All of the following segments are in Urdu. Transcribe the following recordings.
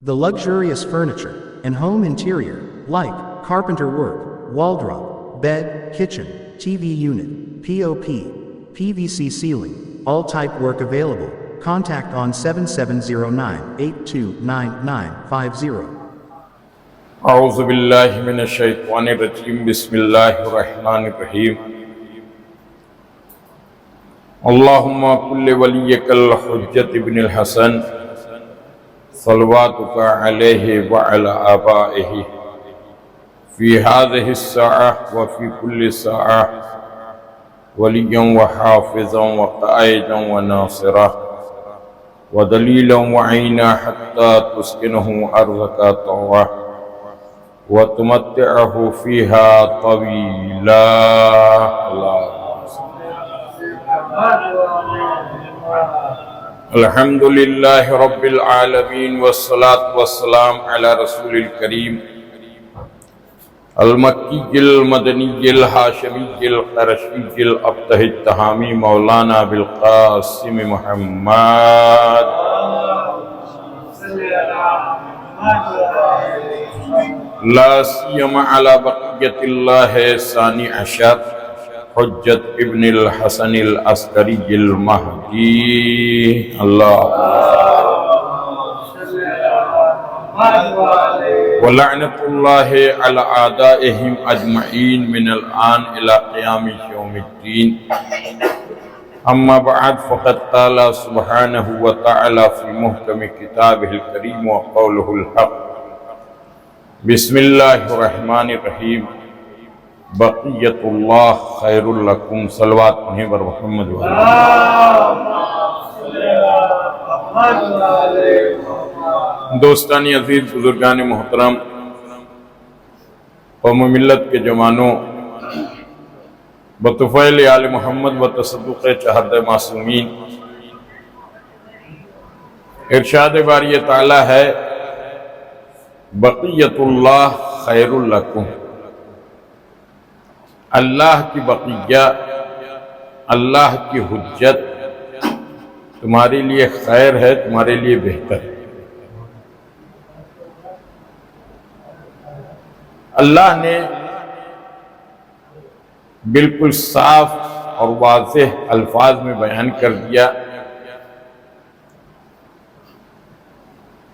The luxurious furniture and home interior, like carpenter work, wardrobe, bed, kitchen, TV unit, POP, PVC ceiling, all type work available. Contact on 7709-829950. اعوذ باللہ من الشیطان الرجیم بسم اللہ الرحمن الرحیم اللہم کل ولیک الحجت ابن الحسن صلواتک علیہ وعلی آبائہ فی هذه الساعة وفی کل ساعة ولیا وحافظا وقائدا وناصرا ودلیلا وعینا حتی تسکنہ ارضک طوعا وتمتعه فيها طويلا. الحمد لله رب العالمين والصلاة والسلام على رسول الكريم المكي المدني الهاشمي القرشي الأبته التهامي مولانا بالقاسم محمد لا سيما على بقية الله ثاني عشر حجت ابن الحسن العسكري المهدي. الله ولعنة الله على أعدائهم أجمعين من الآن إلى قيام يوم الدين. أما بعد فقد قال سبحانه وتعالى في محكم كتابه الكريم وقوله الحق بسم اللہ الرحمن الرحیم بقیت اللہ خیر لکم. صلوات پڑھیں بر محمد دوستانی عزیز بزرگان محترم قوم ملت کے جوانوں بطفیل آل محمد و تصدق چہرد معصومین ارشاد باری تعالی ہے بقیت اللہ خیر لکم. اللہ کی بقیہ اللہ کی حجت تمہارے لیے خیر ہے، تمہارے لیے بہتر ہے. اللہ نے بالکل صاف اور واضح الفاظ میں بیان کر دیا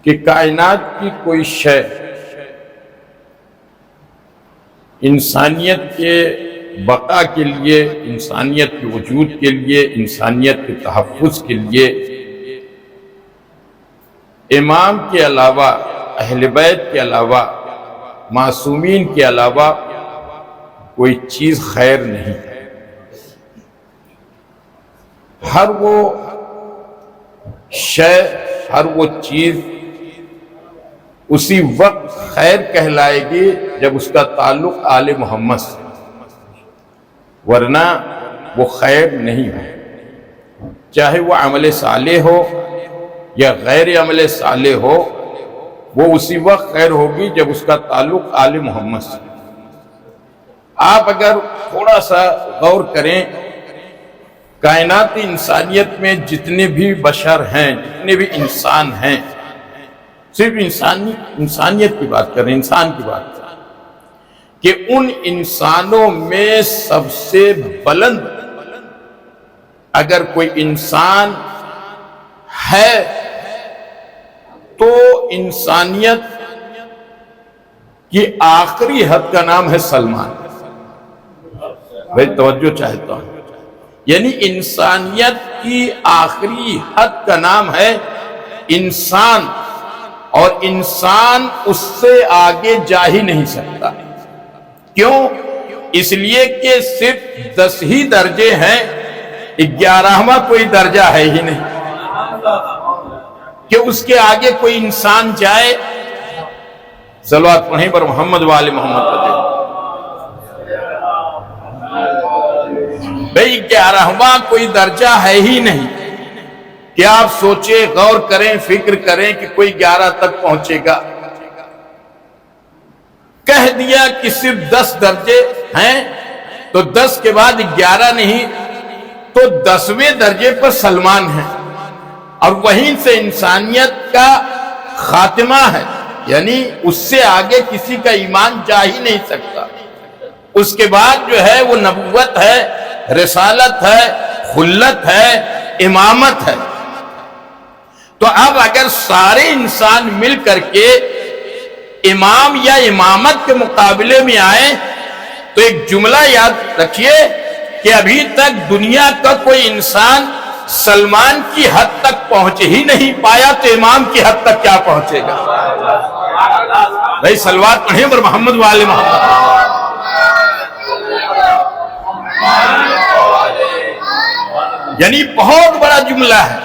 کہ کائنات کی کوئی شے انسانیت کے بقا کے لیے، انسانیت کے وجود کے لیے، انسانیت کے تحفظ کے لیے امام کے علاوہ، اہل بیت کے علاوہ، معصومین کے علاوہ کوئی چیز خیر نہیں. ہر وہ شے، ہر وہ چیز اسی وقت خیر کہلائے گی جب اس کا تعلق آل محمد سے، ورنہ وہ خیر نہیں ہے. چاہے وہ عمل صالح ہو یا غیر عمل صالح ہو، وہ اسی وقت خیر ہوگی جب اس کا تعلق آل محمد سے. آپ اگر تھوڑا سا غور کریں، کائنات انسانیت میں جتنے بھی بشر ہیں، جتنے بھی انسان ہیں، صرف انسانیت کی بات کریں، انسان کی بات کریں، کہ ان انسانوں میں سب سے بلند اگر کوئی انسان ہے تو انسانیت کی آخری حد کا نام ہے سلمان. بھائی توجہ چاہتا ہوں، یعنی انسانیت کی آخری حد کا نام ہے انسان، اور انسان اس سے آگے جا ہی نہیں سکتا. کیوں؟ اس لیے کہ صرف 10 ہی درجے ہیں، 11واں کوئی درجہ ہے ہی نہیں کہ اس کے آگے کوئی انسان جائے. صلوات پڑھیں پر محمد وآل محمد. بھئی 11واں کوئی درجہ ہے ہی نہیں کہ آپ سوچیں، غور کریں، فکر کریں کہ کوئی 11 تک پہنچے گا. کہہ دیا کہ صرف 10 درجے ہیں تو 10 کے بعد 11 نہیں تو 10ویں درجے پر سلمان ہیں. اور وہیں سے انسانیت کا خاتمہ ہے، یعنی اس سے آگے کسی کا ایمان جا ہی نہیں سکتا۔ اس کے بعد جو ہے وہ نبوت ہے، رسالت ہے، خلت ہے، امامت ہے۔ تو اب اگر سارے انسان مل کر کے امام یا امامت کے مقابلے میں آئے تو ایک جملہ یاد رکھیے کہ ابھی تک دنیا کا کوئی انسان سلمان کی حد تک پہنچ ہی نہیں پایا، تو امام کی حد تک کیا پہنچے گا؟ بھائی صلوات پڑھیں پر محمد والے محمد۔ یعنی بہت بڑا جملہ ہے،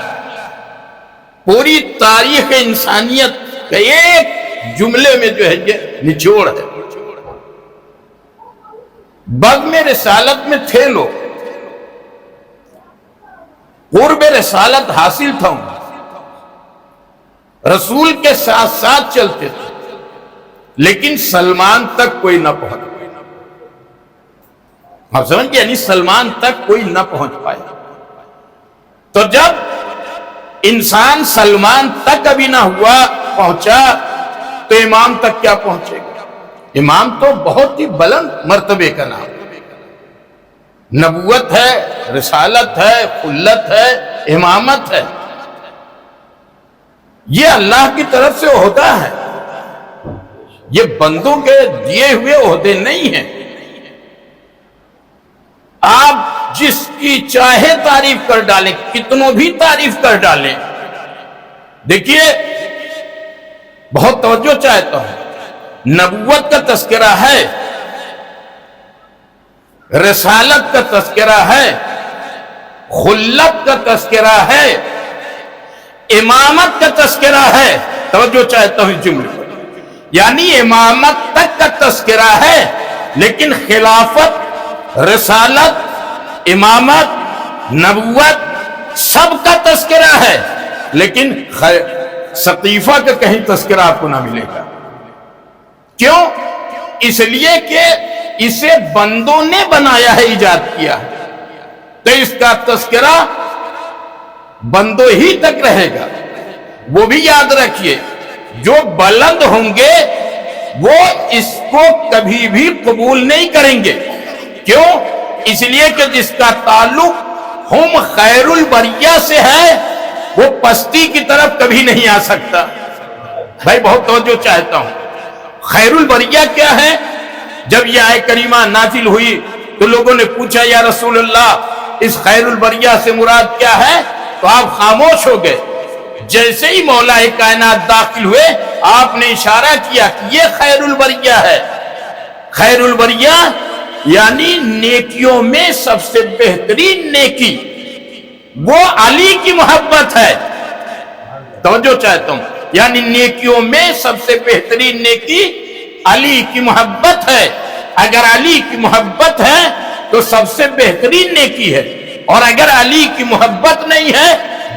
پوری تاریخ انسانیت کا ایک جملے میں جو ہے یہ نچوڑ ہے۔ بزم رسالت میں تھے لوگ، قرب رسالت حاصل تھا، رسول کے ساتھ ساتھ چلتے تھے، لیکن سلمان تک کوئی نہ پہنچ پائے۔ آپ سمجھ، یعنی سلمان تک کوئی نہ پہنچ پائے۔ تو جب انسان سلمان تک ابھی نہ ہوا پہنچا تو امام تک کیا پہنچے گا؟ امام تو بہت ہی بلند مرتبے کا نام، نبوت ہے، رسالت ہے، خلت ہے، امامت ہے۔ یہ اللہ کی طرف سے عہدہ ہے، یہ بندوں کے دیے ہوئے عہدے نہیں ہیں۔ آپ جس کی چاہے تعریف کر ڈالیں، کتنوں بھی تعریف کر ڈالیں، دیکھیے بہت توجہ چاہتا ہوں، نبوت کا تذکرہ ہے، رسالت کا تذکرہ ہے، خلت کا تذکرہ ہے، امامت کا تذکرہ ہے۔ توجہ چاہتا ہوں اس جملے پر، یعنی امامت تک کا تذکرہ ہے، لیکن خلافت، رسالت، امامت، نبوت سب کا تذکرہ ہے، لیکن سقیفہ کا کہیں تذکرہ آپ کو نہ ملے گا۔ کیوں؟ اس لیے کہ اسے بندوں نے بنایا ہے، ایجاد کیا ہے، تو اس کا تذکرہ بندوں ہی تک رہے گا۔ وہ بھی یاد رکھیے، جو بلند ہوں گے وہ اس کو کبھی بھی قبول نہیں کریں گے۔ کیوں؟ اس لیے کہ جس کا تعلق ہم خیر البریہ سے ہے وہ پستی کی طرف کبھی نہیں آ سکتا۔ بھائی بہت توجہ چاہتا ہوں، خیر البریہ کیا ہے؟ جب یہ آیت کریمہ نازل ہوئی تو لوگوں نے پوچھا یا رسول اللہ اس خیر البریہ سے مراد کیا ہے؟ تو آپ خاموش ہو گئے۔ جیسے ہی مولا کائنات داخل ہوئے آپ نے اشارہ کیا کہ یہ خیر البریہ ہے۔ خیر البریہ یعنی نیکیوں میں سب سے بہترین نیکی وہ علی کی محبت ہے۔ توجہ چاہتا ہوں، یعنی نیکیوں میں سب سے بہترین نیکی علی کی محبت ہے۔ اگر علی کی محبت ہے تو سب سے بہترین نیکی ہے، اور اگر علی کی محبت نہیں ہے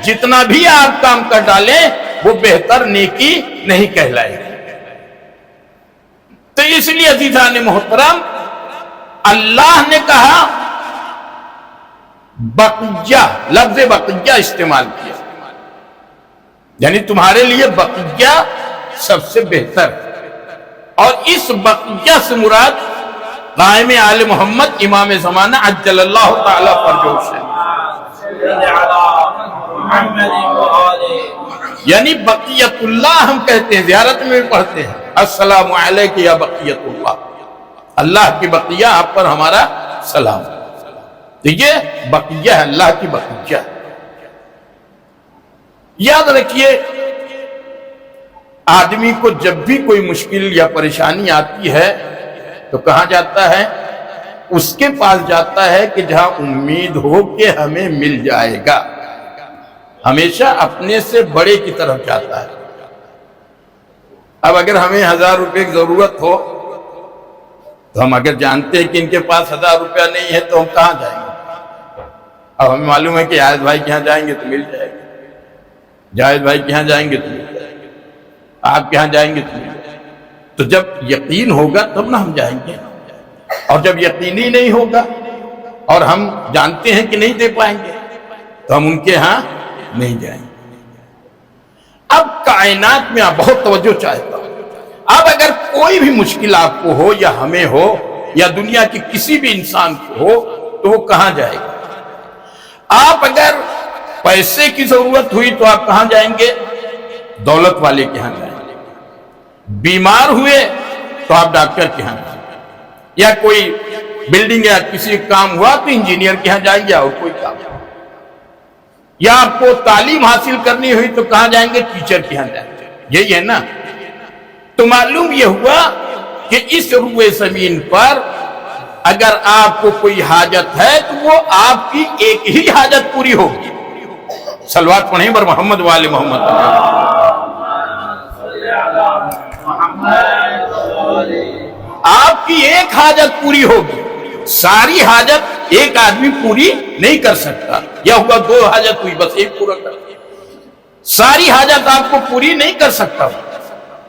جتنا بھی آپ کام کر ڈالیں وہ بہتر نیکی نہیں کہلائے گی۔ تو اس لیے عزیزان محترم اللہ نے کہا بقیہ، لفظ بقیہ استعمال کیا، یعنی تمہارے لیے بقیہ سب سے بہتر ہے۔ اور اس بقیہ سے مراد قائم آل محمد امام زمانہ عجل اللہ تعالی فرجہ ہے، یعنی بقیت اللہ ہم کہتے ہیں، زیارت میں بھی پڑھتے ہیں السلام علیک یا بقیت اللہ، اللہ کی بقیہ آپ پر ہمارا سلام۔ تو یہ بقیہ ہے، اللہ کی بقیہ۔ یاد رکھیے آدمی کو جب بھی کوئی مشکل یا پریشانی آتی ہے تو کہاں جاتا ہے؟ اس کے پاس جاتا ہے کہ جہاں امید ہو کہ ہمیں مل جائے گا، ہمیشہ اپنے سے بڑے کی طرف جاتا ہے۔ اب اگر ہمیں 1000 روپے کی ضرورت ہو تو ہم اگر جانتے ہیں کہ ان کے پاس 1000 روپیہ نہیں ہے تو ہم کہاں جائیں گے؟ اب ہمیں معلوم ہے کہ جاوید بھائی کے یہاں جائیں گے تو مل جائے گا، جاوید بھائی کے یہاں جائیں گے تو مل جائے گا، آپ کے یہاں جائیں گے تو مل جائے گا۔ تو جب یقین ہوگا تب نہ ہم جائیں گے، اور جب یقین ہی نہیں ہوگا اور ہم جانتے ہیں کہ نہیں دے پائیں گے تو ہم ان کے ہاں نہیں جائیں گے۔ اب کائنات میں آپ بہت توجہ چاہتا ہوں. اب اگر کوئی بھی مشکل آپ کو ہو یا ہمیں ہو یا دنیا کی کسی بھی انسان کو ہو تو وہ کہاں جائے گا؟ آپ اگر پیسے کی ضرورت ہوئی تو آپ کہاں جائیں گے؟ دولت والے کے ہاں جائیں گے. بیمار ہوئے تو آپ ڈاکٹر کے ہاں جائیں گے, یا کوئی بلڈنگ یا کسی کام ہوا تو انجینئر کے ہاں جائیں گے, اور کوئی کام, یا آپ کو تعلیم حاصل کرنی ہوئی تو کہاں جائیں گے؟ ٹیچر کے ہاں جائیں گے. یہی ہے نا. تو معلوم یہ ہوا کہ اس روئے زمین پر اگر آپ کو کوئی حاجت ہے تو وہ آپ کی ایک ہی حاجت پوری ہوگی. صلوات پڑھیں بر محمد والے محمد. آپ کی ایک حاجت پوری ہوگی. ساری حاجت ایک آدمی پوری نہیں کر سکتا. یا ہوا دو حاجت ہوئی بس ایک پورا کر, ساری حاجت آپ کو پوری نہیں کر سکتا.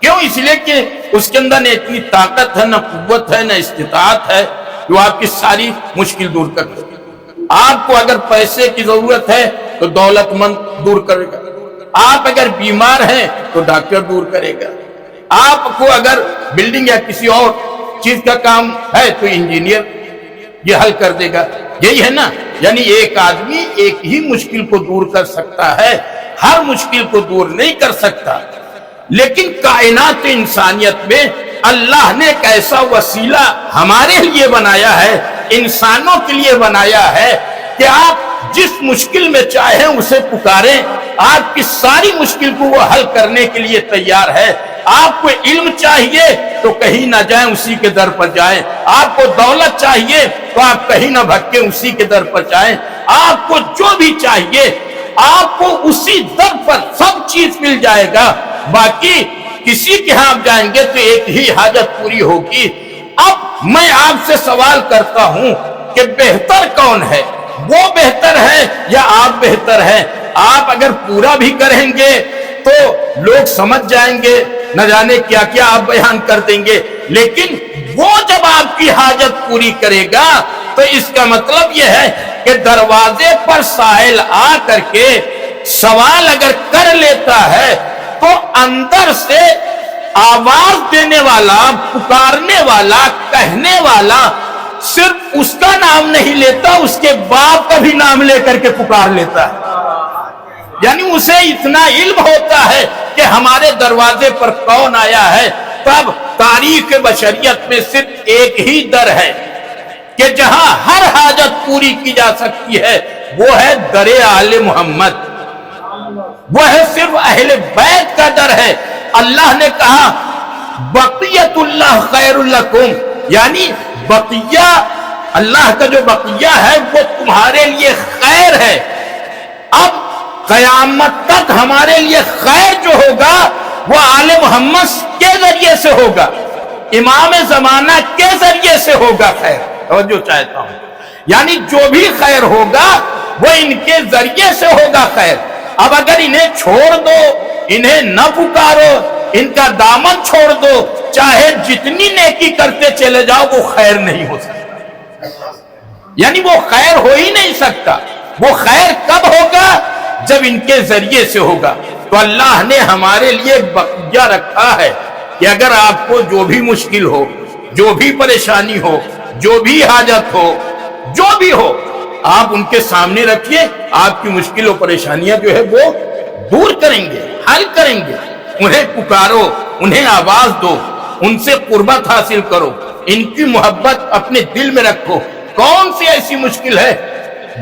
کیوں؟ اس لیے کہ اس کے اندر نہ اتنی طاقت ہے, نہ قوت ہے, نہ استطاعت ہے جو آپ کی ساری مشکل دور کر دے. آپ کو اگر پیسے کی ضرورت ہے تو دولت مند دور کرے گا. آپ اگر بیمار ہیں تو ڈاکٹر دور کرے گا. آپ کو اگر بلڈنگ یا کسی اور چیز کا کام ہے تو انجینئر یہ حل کر دے گا. یہی ہے نا. یعنی ایک آدمی ایک ہی مشکل کو دور کر سکتا ہے, ہر مشکل کو دور نہیں کر سکتا. لیکن کائنات انسانیت میں اللہ نے ایک ایسا وسیلہ ہمارے لیے بنایا ہے, انسانوں کے لیے بنایا ہے کہ آپ جس مشکل میں چاہیں اسے پکاریں, آپ کی ساری مشکل کو وہ حل کرنے کے لیے تیار ہے. آپ کو علم چاہیے تو کہیں نہ جائیں, اسی کے در پر جائیں. آپ کو دولت چاہیے تو آپ کہیں نہ بھٹکیں, اسی کے در پر جائیں. آپ کو جو بھی چاہیے آپ کو اسی در پر سب چیز مل جائے گا. باقی کسی کے ہاں آپ جائیں گے تو ایک ہی حاجت پوری ہوگی. اب میں آپ سے سوال کرتا ہوں کہ بہتر کون ہے؟ وہ بہتر ہے یا آپ بہتر ہیں؟ آپ اگر پورا بھی کریں گے تو لوگ سمجھ جائیں گے, نہ جانے کیا کیا آپ بیان کر دیں گے. لیکن وہ جب آپ کی حاجت پوری کرے گا تو اس کا مطلب یہ ہے کہ دروازے پر سائل آ کر کے سوال اگر کر لیتا ہے تو اندر سے آواز دینے والا, پکارنے والا, کہنے والا صرف اس کا نام نہیں لیتا, اس کے باپ کا بھی نام لے کر کے پکار لیتا ہے. یعنی اسے اتنا علم ہوتا ہے کہ ہمارے دروازے پر کون آیا ہے. تب تاریخ بشریت میں صرف ایک ہی در ہے کہ جہاں ہر حاجت پوری کی جا سکتی ہے, وہ ہے در آل محمد, وہ ہے صرف اہل بیت کا در ہے. اللہ نے کہا بقیت اللہ خیر لکم, یعنی بقیہ, اللہ کا جو بقیہ ہے وہ تمہارے لیے خیر ہے. اب قیامت تک ہمارے لیے خیر جو ہوگا وہ آل محمد کے ذریعے سے ہوگا, امام زمانہ کے ذریعے سے ہوگا خیر. توجہ چاہتا ہوں, یعنی جو بھی خیر ہوگا وہ ان کے ذریعے سے ہوگا خیر. اب اگر انہیں چھوڑ دو, انہیں نہ پکارو, ان کا دامن چھوڑ دو, چاہے جتنی نیکی کرتے چلے جاؤ وہ خیر نہیں ہو سکتا. یعنی وہ خیر ہو ہی نہیں سکتا. وہ خیر کب ہوگا؟ جب ان کے ذریعے سے ہوگا. تو اللہ نے ہمارے لیے بقیہ رکھا ہے کہ اگر آپ کو جو بھی مشکل ہو, جو بھی پریشانی ہو, جو بھی حاجت ہو, جو بھی ہو, آپ ان کے سامنے رکھیے, آپ کی مشکل و پریشانیاں جو ہے وہ دور کریں گے, حل کریں گے. انہیں پکارو, انہیں آواز دو, ان سے قربت حاصل کرو, ان کی محبت اپنے دل میں رکھو. کون سی ایسی مشکل ہے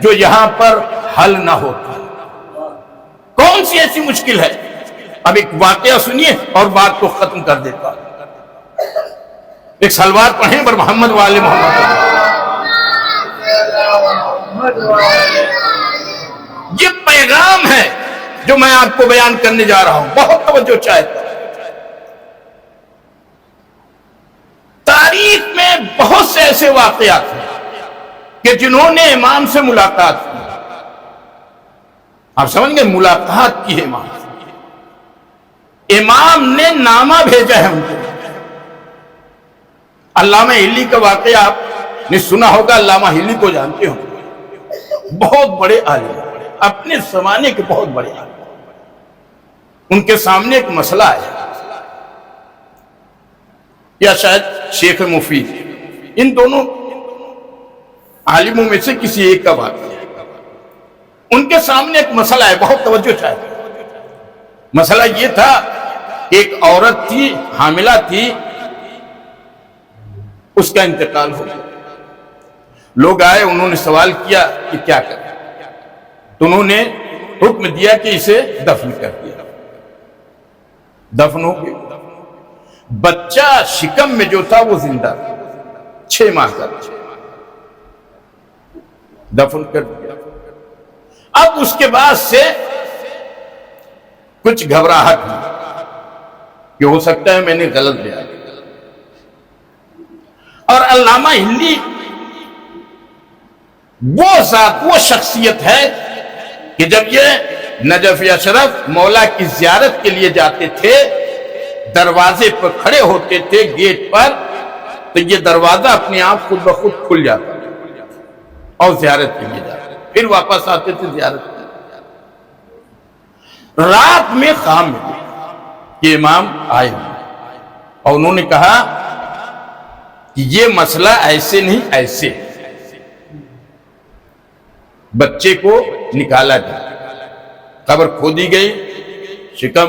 جو یہاں پر حل نہ ہوتا؟ کون سی ایسی مشکل ہے؟ اب ایک واقعہ سنیے اور بات کو ختم کر دیتا ہوں. ایک سلوات پڑھیں بر محمد والے محمد. یہ پیغام ہے جو میں آپ کو بیان کرنے جا رہا ہوں. بہت توجہ چاہتا ہوں. تاریخ میں بہت سے ایسے واقعات ہیں کہ جنہوں نے امام سے ملاقات کی. آپ سمجھ گئے, ملاقات کی ہے امام. امام نے نامہ بھیجا ہے ان کو. علامہ ہلی کا واقعہ آپ نے سنا ہوگا. علامہ ہلی کو جانتے ہوں, بہت بڑے عالم, اپنے زمانے کے بہت بڑے عالم. ان کے سامنے ایک مسئلہ آیا، یا شاید شیخ مفید، ان دونوں عالموں میں سے کسی ایک کا واقعہ ہے، ان کے سامنے ایک مسئلہ ہے، بہت توجہ چاہیے۔ مسئلہ یہ تھا کہ ایک عورت تھی، حاملہ تھی، اس کا انتقال ہو گیا۔ لوگ آئے، انہوں نے سوال کیا کہ کیا کریں، تو انہوں نے حکم دیا کہ اسے دفن کر دیا۔ دفن ہو گیا۔ بچہ شکم میں جو تھا وہ زندہ تھا، 6 ماہ کا تھا، دفن کر دیا۔ اب اس کے بعد سے کچھ گھبراہٹ ہوئی کہ ہو سکتا ہے میں نے غلط لیا۔ اور علامہ ہندی وہ ذات، وہ شخصیت ہے کہ جب یہ نجف اشرف مولا کی زیارت کے لیے جاتے تھے، دروازے پر کھڑے ہوتے تھے گیٹ پر، تو یہ دروازہ اپنے آپ خود بخود کھل جاتا اور زیارت کے لیے جاتے، پھر واپس آتے تھے زیارت کے لیے۔ رات میں خواب میں کہ امام آئے اور انہوں نے کہا کہ یہ مسئلہ ایسے نہیں ایسے، بچے کو نکالا گیا، قبر کھودی گئی، شکم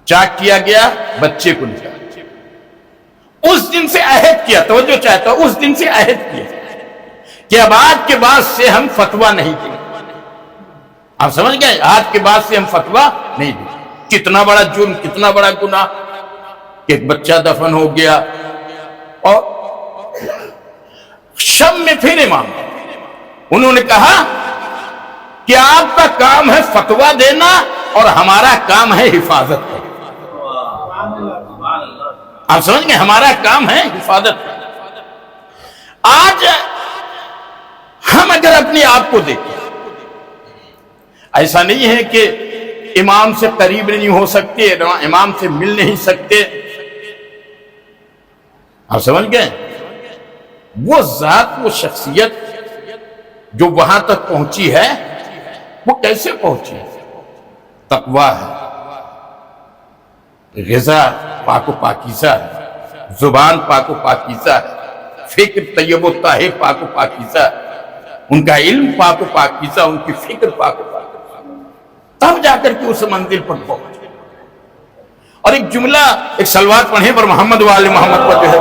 چاک کیا گیا، بچے کو نکالا۔ اس دن سے عہد کیا، توجہ چاہتا ہوں، اس دن سے عہد کیا کہ اب آج کے بعد سے ہم فتویٰ نہیں دیں گے۔ آپ سمجھ گئے؟ آج کے بعد سے ہم فتویٰ نہیں دیں گے۔ کتنا بڑا جرم، کتنا بڑا گناہ کہ ایک بچہ دفن ہو گیا۔ اور شب میں پھر امام انہوں نے کہا کہ آپ کا کام ہے فتویٰ دینا اور ہمارا کام ہے حفاظت کرنا۔ آپ سمجھ گئے؟ ہمارا کام ہے حفاظت کرنا۔ آج ہم اگر اپنے آپ کو دیکھیں، ایسا نہیں ہے کہ امام سے قریب نہیں ہو سکتے، امام سے مل نہیں سکتے۔ آپ سمجھ گئے؟ وہ ذات، وہ شخصیت جو وہاں تک پہنچی ہے، وہ کیسے پہنچی؟ تقویٰ ہے، غذا پاک و پاکیزہ ہے، زبان پاک و پاکیزہ ہے، فکر طیب و طاہر پاک و پاکیزہ ہے، ان کا علم پاک و پاکیزہ، ان کی فکر پاک و پاکیزہ، تب جا کر کے اس منزل پر پہنچے۔ اور ایک جملہ، ایک صلوات پڑھیں پر محمد وآل محمد پر جو ہے،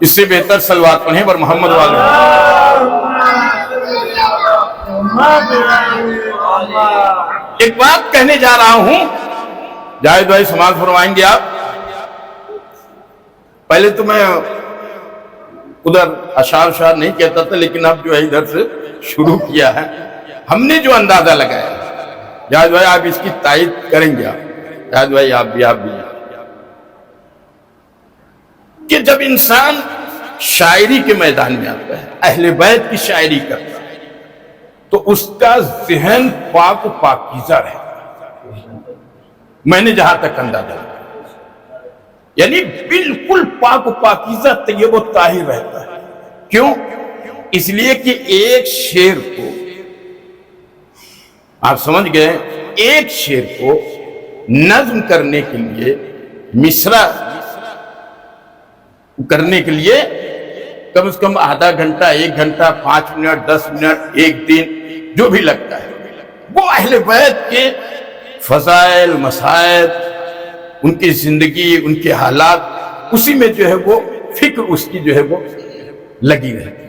اس سے بہتر صلوات پڑھیں پر محمد وآل محمد۔ ایک بات کہنے جا رہا ہوں، جاوید بھائی سماعت فرمائیں گے آپ۔ پہلے تو میں ادھر اشعار نہیں کہتا تھا، لیکن اب جو ہے ادھر سے شروع کیا ہے۔ ہم نے جو اندازہ لگایا، جاوید بھائی آپ اس کی تائید کریں گے، آپ جاوید بھائی آپ بھی کہ جب انسان شاعری کے میدان میں آتا ہے، اہل بیت کی شاعری کرتا ہے، تو اس کا ذہن پاک و پاکیزہ رہتا ہے۔ میں نے جہاں تک اندازہ لگایا، یعنی بالکل پاک و پاکیزہ طیب و طاہر رہتا ہے۔ کیوں؟ اس لیے کہ ایک شعر کو، آپ سمجھ گئے، ایک شعر کو نظم کرنے کے لیے، مصرع کرنے کے لیے کم از کم آدھا گھنٹہ، 1 گھنٹہ، 5 منٹ، 10 منٹ، 1 دن، جو بھی لگتا ہے، وہ اہل بیت کے فضائل، مسائل، ان کی زندگی، ان کے حالات، اسی میں جو ہے وہ فکر اس کی جو ہے وہ لگی رہتی۔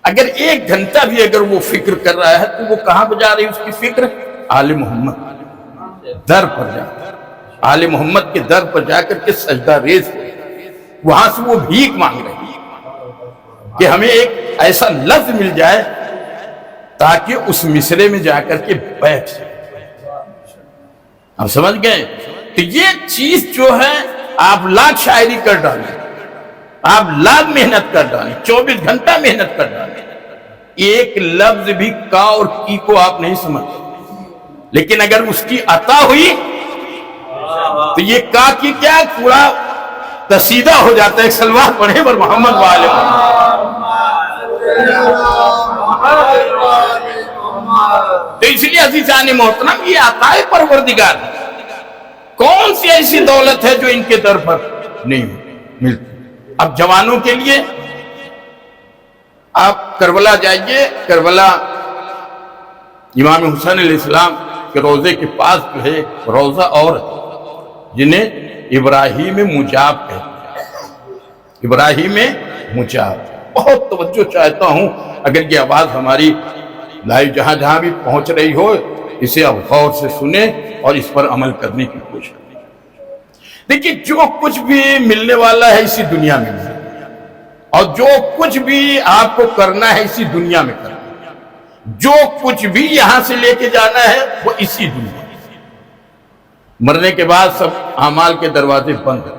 اگر 1 گھنٹہ بھی اگر وہ فکر کر رہا ہے تو وہ کہاں پہ جا رہی ہے اس کی فکر؟ آل محمد در پر جا، آل محمد کے در پر جا کر کے سجدہ ریز ہو، وہاں سے وہ بھیک مانگ رہی ہے کہ ہمیں ایک ایسا لفظ مل جائے تاکہ اس مصرے میں جا کر کے بیٹھ جائے۔ آپ سمجھ گئے؟ تو یہ چیز جو ہے، آپ لاکھ شاعری کر ڈالیں، آپ لاکھ محنت کر ڈالیں، 24 گھنٹہ محنت کر ڈالیں، ایک لفظ بھی کا اور کی کو آپ نہیں سمجھتے۔ لیکن اگر اس کی عطا ہوئی تو یہ کا کی کیا پورا قصیدہ ہو جاتا ہے۔ ایک صلوات پڑھیں پر محمد وآل محمد۔ تو اس لیے عزیزان محترم یہ عطا پروردگار ہے. کون سی ایسی دولت ہے جو ان کے در پر نہیں ملتی. اب جوانوں کے لیے آپ کربلا جائیے. کربلا امام حسین علیہ السلام کے روضے کے پاس جو ہے روضہ اور جنہیں ابراہیم مجاب کہتے ہیں. ابراہیم مجاب. بہت توجہ چاہتا ہوں اگر یہ آواز ہماری لائیو جہاں بھی پہنچ رہی ہو اسے اب غور سے سنیں اور اس پر عمل کرنے کی کوشش کریں. دیکھیے جو کچھ بھی ملنے والا ہے اسی دنیا میں ملے اور جو کچھ بھی آپ کو کرنا ہے اسی دنیا میں کرنا. جو کچھ بھی یہاں سے لے کے جانا ہے وہ اسی دنیا میں. مرنے کے بعد سب اعمال کے دروازے بند ہیں.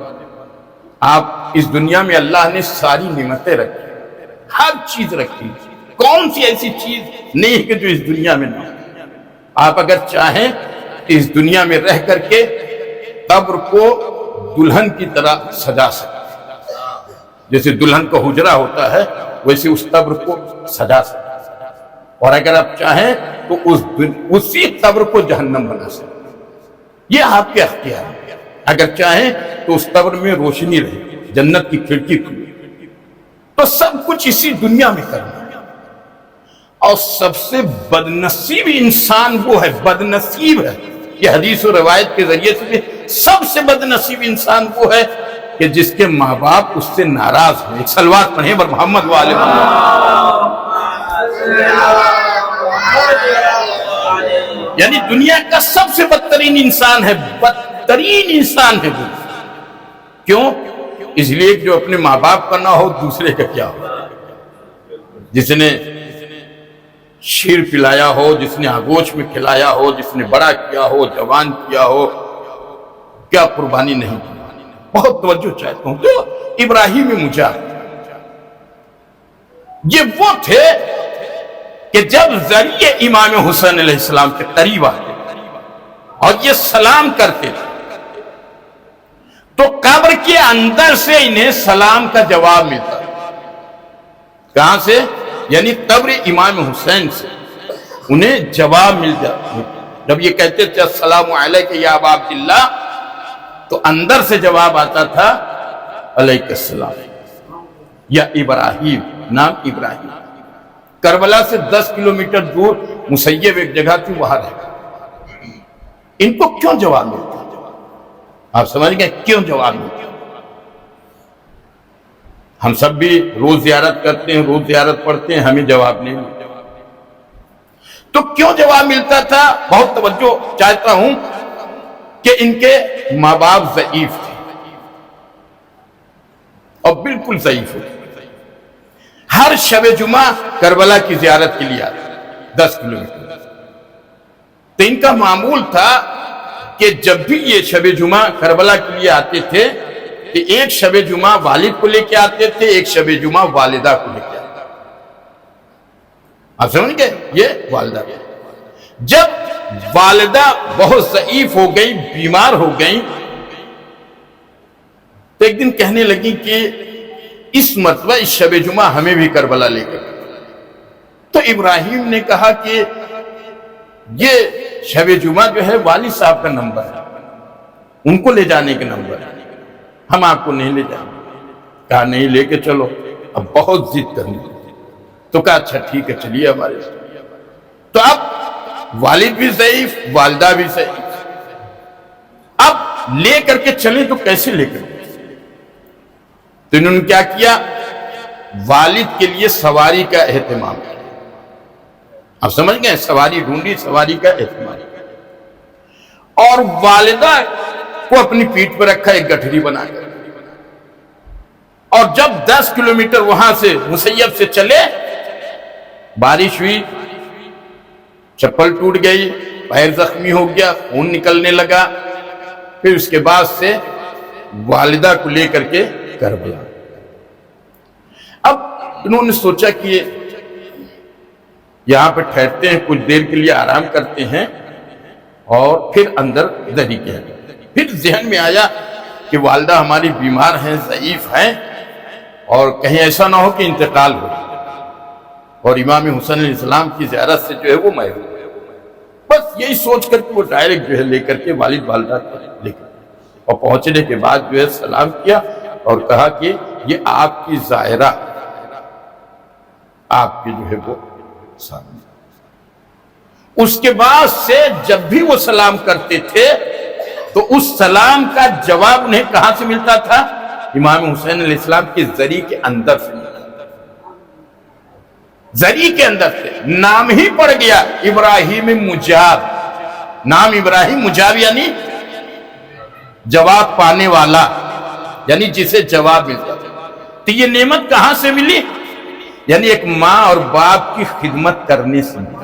آپ اس دنیا میں اللہ نے ساری نعمتیں رکھی, ہر چیز رکھی. کون سی ایسی چیز نہیں ہے کہ جو اس دنیا میں نہ. آپ اگر چاہیں تو اس دنیا میں رہ کر کے قبر کو دلہن کی طرح سجا سکتے. جیسے دلہن کا حجرہ ہوتا ہے ویسے اس قبر کو سجا سکتے. اور اگر آپ چاہیں تو اسی قبر کو جہنم بنا سکتے. یہ آپ کے اختیار ہے. اگر چاہیں تو اس قبر میں روشنی رہے, جنت کی کھڑکی کھلی. تو سب کچھ اسی دنیا میں کرنا. اور سب سے بدنصیب انسان وہ ہے, بدنصیب ہے. یہ حدیث و روایت کے ذریعے سے سب سے بدنصیب انسان وہ ہے کہ جس کے ماں باپ اس سے ناراض ہیں. ایک صلوات پڑھیں بر محمد و آل محمد. یعنی دنیا کا سب سے بدترین انسان ہے, بدترین انسان ہے وہ. کیوں؟ اس لیے جو اپنے ماں باپ کا نہ ہو دوسرے کا کیا ہو. جس نے شیر پلایا ہو, جس نے آگوش میں کھلایا ہو, جس نے بڑا کیا ہو, جوان کیا ہو, کیا قربانی نہیں کی. بہت توجہ چاہتا ہوں. تو ابراہیم مجاب یہ وہ تھے کہ جب ذریعے امام حسین علیہ السلام کے قریب آتے اور یہ سلام کرتے تو قبر کے اندر سے انہیں سلام کا جواب ملتا. کہاں سے؟ یعنی قبر امام حسین سے انہیں جواب مل جاتا. جب یہ کہتے تھے السلام علیکم یا ابا عبداللہ تو اندر سے جواب آتا تھا علیکم السلام یا ابراہیم, نام ابراہیم. کربلا سے 10 کلومیٹر دور مسیب ایک جگہ تھی, وہاں رہا. ان کو کیوں جواب ملتا؟ آپ سمجھ گئے کیوں جواب ملتا؟ ہم سب بھی روز زیارت کرتے ہیں, روز زیارت پڑھتے ہیں, ہمیں جواب نہیں ملتا. تو کیوں جواب ملتا تھا؟ بہت توجہ چاہتا ہوں کہ ان کے ماں باپ ضعیف تھے اور بالکل ضعیف ہوتے. ہر شب جمعہ کربلا کی زیارت کے لیے آتے 10 کلومیٹر. تو ان کا معمول تھا کہ جب بھی یہ شب جمعہ کربلا کے لیے آتے تھے کہ ایک شب جمعہ والد کو لے کے آتے تھے, ایک شب جمعہ والدہ کو لے کے آتے تھے. آپ سمجھ گئے؟ یہ والدہ. جب والدہ بہت ضعیف ہو گئی, بیمار ہو گئی, تو ایک دن کہنے لگی کہ اس مرتبہ اس شب جمعہ ہمیں بھی کربلا لے کر. تو ابراہیم نے کہا کہ یہ شب جمعہ جو ہے والد صاحب کا نمبر ہے, ان کو لے جانے کے نمبر ہے, ہم آپ کو نہیں لے جائیں گے. کہا نہیں لے کے چلو. اب بہت ضد کرنی تو کہا اچھا ٹھیک ہے چلیے ہمارے ساتھ. تو اب والد بھی ضعیف, والدہ بھی ضعیف, اب لے کر کے چلیں تو کیسے لے کر؟ تو انہوں نے کیا کیا؟ والد کے لیے سواری کا اہتمام کیا. آپ سمجھ گئے؟ سواری ڈھونڈی, سواری کا اہتمام, اور والدہ کو اپنی پیٹھ پر رکھا, ایک گٹھری بنا کر. اور جب 10 کلومیٹر وہاں سے مسیب سے چلے, بارش ہوئی, چپل ٹوٹ گئی, پیر زخمی ہو گیا, خون نکلنے لگا. پھر اس کے بعد سے والدہ کو لے کر کے کربلا. اب انہوں نے سوچا کہ یہاں پہ ٹھہرتے ہیں, کچھ دیر کے لیے آرام کرتے ہیں اور پھر اندر دری کے. پھر ذہن میں آیا کہ والدہ ہماری بیمار ہیں, ضعیف ہیں, اور کہیں ایسا نہ ہو کہ انتقال ہو. اور امام حسین علیہ السلام کی زیارت سے جو ہے وہ محروم ہے۔ بس یہی سوچ کر کے وہ ڈائریکٹ جو ہے لے کر کے والد والدہ کو لے کر اور پہنچنے کے بعد جو ہے سلام کیا اور کہا کہ یہ آپ کی ظاہرہ آپ کے جو ہے وہ سامنے۔ اس کے بعد سے جب بھی وہ سلام کرتے تھے تو اس سلام کا جواب انہیں کہاں سے ملتا تھا؟ امام حسین علیہ السلام کے ذریعے کے اندر سے ملتا تھا، ذریعے کے اندر سے۔ نام ہی پڑ گیا ابراہیم مجاب، نام ابراہیم مجاب یعنی جواب پانے والا، یعنی جسے جواب ملتا تھا۔ تو یہ نعمت کہاں سے ملی؟ یعنی ایک ماں اور باپ کی خدمت کرنے سے ملی۔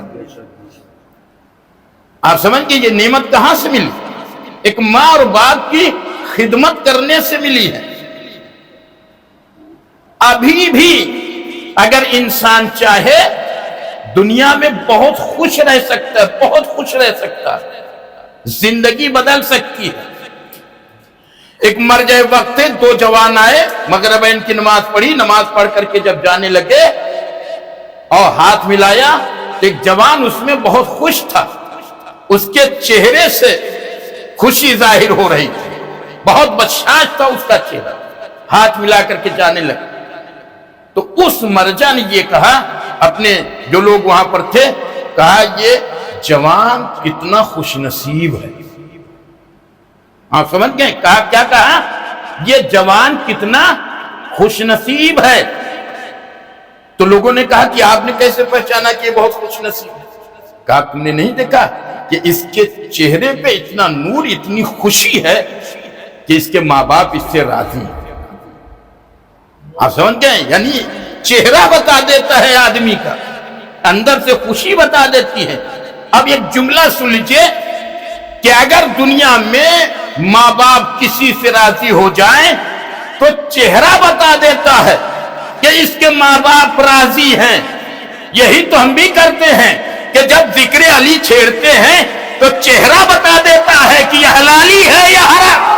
آپ سمجھ گئے یہ نعمت کہاں سے ملی؟ ایک ماں اور باپ کی خدمت کرنے سے ملی ہے۔ ابھی بھی اگر انسان چاہے دنیا میں بہت خوش رہ سکتا ہے، بہت خوش رہ سکتا ہے، زندگی بدل سکتی ہے۔ ایک مرجع وقت تھے، دو جوان آئے، مغربین کی نماز پڑھی، نماز پڑھ کر کے جب جانے لگے اور ہاتھ ملایا تو ایک جوان اس میں بہت خوش تھا، اس کے چہرے سے خوشی ظاہر ہو رہی تھی، بہت بشاش تھا اس کا چہرہ، ہاتھ ملا کر کے جانے لگے۔ تو اس مرجع نے یہ کہا، اپنے جو لوگ وہاں پر تھے، کہا یہ جوان کتنا خوش نصیب ہے۔ آپ سمجھ گئے؟ کہا کیا کہا؟ یہ جوان کتنا خوش نصیب ہے۔ تو لوگوں نے کہا کہ آپ نے کیسے پہچانا کہ یہ بہت خوش نصیب ہے؟ کہا تم نے نہیں دیکھا کہ اس کے چہرے پہ اتنا نور، اتنی خوشی ہے کہ اس کے ماں باپ اس سے راضی ہیں۔ آپ سمجھ گئے؟ یعنی چہرہ بتا دیتا ہے آدمی کا، اندر سے خوشی بتا دیتی ہے۔ اب ایک جملہ سن لیجئے کہ اگر دنیا میں ماں باپ کسی سے راضی ہو جائیں تو چہرہ بتا دیتا ہے کہ اس کے ماں باپ راضی ہیں۔ یہی تو ہم بھی کرتے ہیں کہ جب ذکر علی چھیڑتے ہیں تو چہرہ بتا دیتا ہے کہ یہ حلالی ہے یا حرام۔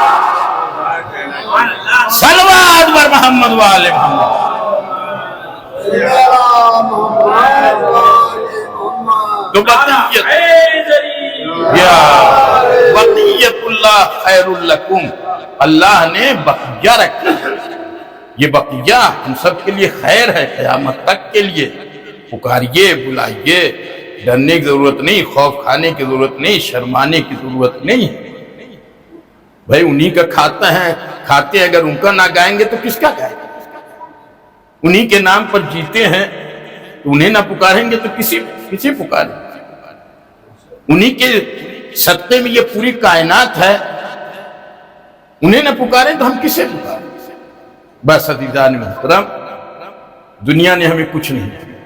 صلوات بر محمد والے محمد۔ تو بقیت اللہ خیر لکم، اللہ نے بقیہ رکھا ہے، یہ بقیہ ہم سب کے لیے خیر ہے، قیامت تک کے لیے۔ پکاریے، بلائیے، ڈرنے کی ضرورت نہیں، خوف کھانے کی ضرورت نہیں، شرمانے کی ضرورت نہیں۔ بھائی انہی کا کھاتے اگر ان کا نہ گائیں گے تو کس کا گائیں گے؟ انہی کے نام پر جیتے ہیں تو انہیں نہ پکاریں گے تو کسی پکاریں گے؟ انہی کے صدقے میں یہ پوری کائنات ہے، انہیں نہ پکاریں تو ہم کسے پکاریں؟ بس عزیزان محترم، دنیا نے ہمیں کچھ نہیں دیا،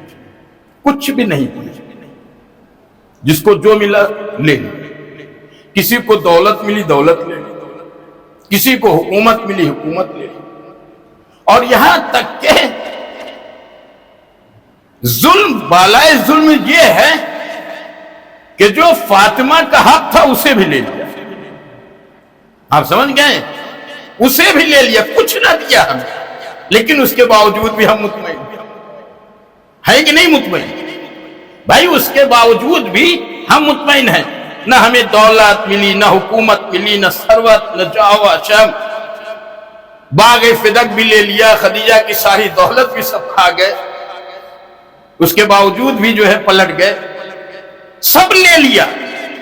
کچھ بھی نہیں دیا۔ جس کو جو ملا لے لی، کسی کو دولت ملی دولت لے لی، کسی کو حکومت ملی حکومت لے لی، اور یہاں تک کہ ظلم، بالائے ظلم یہ ہے کہ جو فاطمہ کا حق تھا اسے بھی لے لیا۔ آپ سمجھ گئے؟ اسے بھی لے لیا، کچھ نہ دیا ہمیں، لیکن اس کے باوجود بھی ہم مطمئن ہیں کہ نہیں مطمئن؟ بھائی اس کے باوجود بھی ہم مطمئن ہیں، نہ ہمیں دولت ملی، نہ حکومت ملی، نہ ثروت، نہ جاہ و شم، باغ فدق بھی لے لیا، خدیجہ کی ساری دولت بھی سب کھا گئے، اس کے باوجود بھی جو ہے پلٹ گئے، سب لے لیا،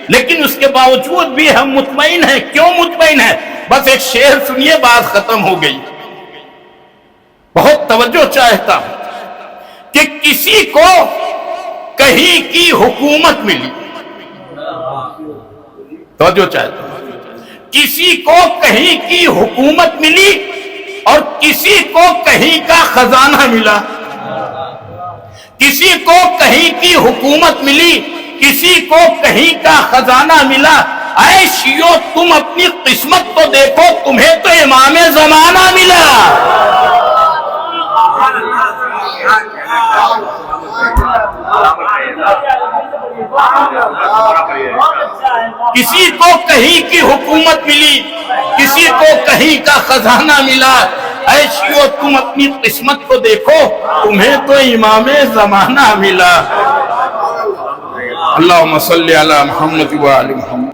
لیکن اس کے باوجود بھی ہم مطمئن ہیں۔ کیوں مطمئن ہیں؟ بس ایک شعر سنیے، بات ختم ہو گئی۔ بہت توجہ چاہتا ہوں کہ کسی کو کہیں کی حکومت ملی، توجہ چاہتا ہوں، کسی کو کہیں کی حکومت ملی اور کسی کو کہیں کا خزانہ ملا، کسی کو کہیں کی حکومت ملی، کسی کو کہیں کا خزانہ ملا۔ اے شیعو تم اپنی قسمت تو دیکھو، تمہیں تو امام زمانہ ملا۔ کسی کو کہیں کی حکومت ملی، کسی کو کہیں کا خزانہ ملا، اے شیعو تم اپنی قسمت کو دیکھو، تمہیں تو امام زمانہ ملا۔ اللہم صلی علی محمد و آل محمد۔